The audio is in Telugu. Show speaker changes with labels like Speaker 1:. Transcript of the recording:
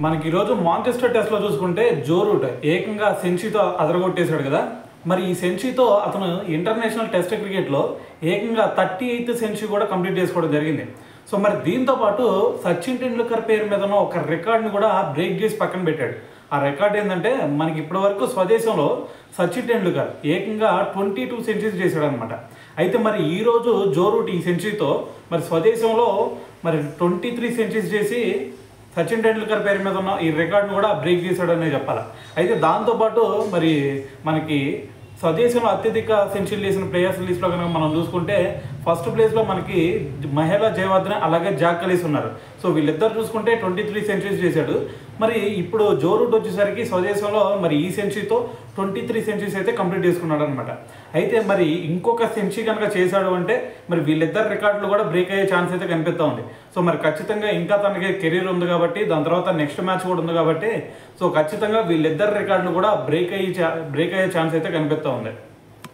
Speaker 1: మనకి ఈరోజు మాంచెస్టర్ టెస్ట్లో చూసుకుంటే జో రూట్ ఏకంగా సెంచరీతో అదరగొట్టేశాడు కదా. మరి ఈ సెంచరీతో అతను ఇంటర్నేషనల్ టెస్ట్ క్రికెట్లో ఏకంగా 38th సెంచరీ కూడా కంప్లీట్ చేసుకోవడం జరిగింది. సో మరి దీంతో పాటు సచిన్ టెండూల్కర్ పేరు మీద ఒక రికార్డ్ని కూడా బ్రేక్ చేసి పక్కన పెట్టాడు. ఆ రికార్డ్ ఏంటంటే మనకి ఇప్పటివరకు స్వదేశంలో సచిన్ టెండూల్కర్ ఏకంగా 22 సెంచరీస్ చేశాడు అనమాట. అయితే మరి ఈరోజు జో రూట్ ఈ సెంచరీతో మరి స్వదేశంలో మరి 23 సెంచరీస్ చేసి సచిన్ టెండూల్కర్ పేరు మీద ఉన్న ఈ రికార్డును కూడా బ్రేక్ చేశాడనే చెప్పాలి. అయితే దాంతోపాటు మరి మనకి స్వదేశంలో అత్యధిక సెంచరీలు చేసిన ప్లేయర్స్ లిస్ట్లో కనుక మనం చూసుకుంటే ఫస్ట్ ప్లేస్లో మనకి మహేలా జయవర్ధన్ అలాగే జాక్ కలీస్ ఉన్నారు. సో వీళ్ళిద్దరు చూసుకుంటే 23 సెంచరీస్ చేశాడు. మరి ఇప్పుడు జో రూట్ వచ్చేసరికి స్వదేశంలో మరి ఈ సెంచరీతో 23 సెంచరీస్ అయితే కంప్లీట్ చేసుకున్నాడు అనమాట. అయితే మరి ఇంకొక సెంచరీ కనుక చేశాడు అంటే మరి వీళ్ళిద్దరు రికార్డులు కూడా బ్రేక్ అయ్యే ఛాన్స్ అయితే కనిపిస్తూ ఉంది. సో మరి ఖచ్చితంగా ఇంకా తనకి కెరీర్ ఉంది కాబట్టి దాని తర్వాత నెక్స్ట్ మ్యాచ్ కూడా ఉంది కాబట్టి సో ఖచ్చితంగా వీళ్ళిద్దరు రికార్డులు కూడా బ్రేక్ అయ్యే ఛాన్స్ అయితే కనిపిస్తూ ఉంది.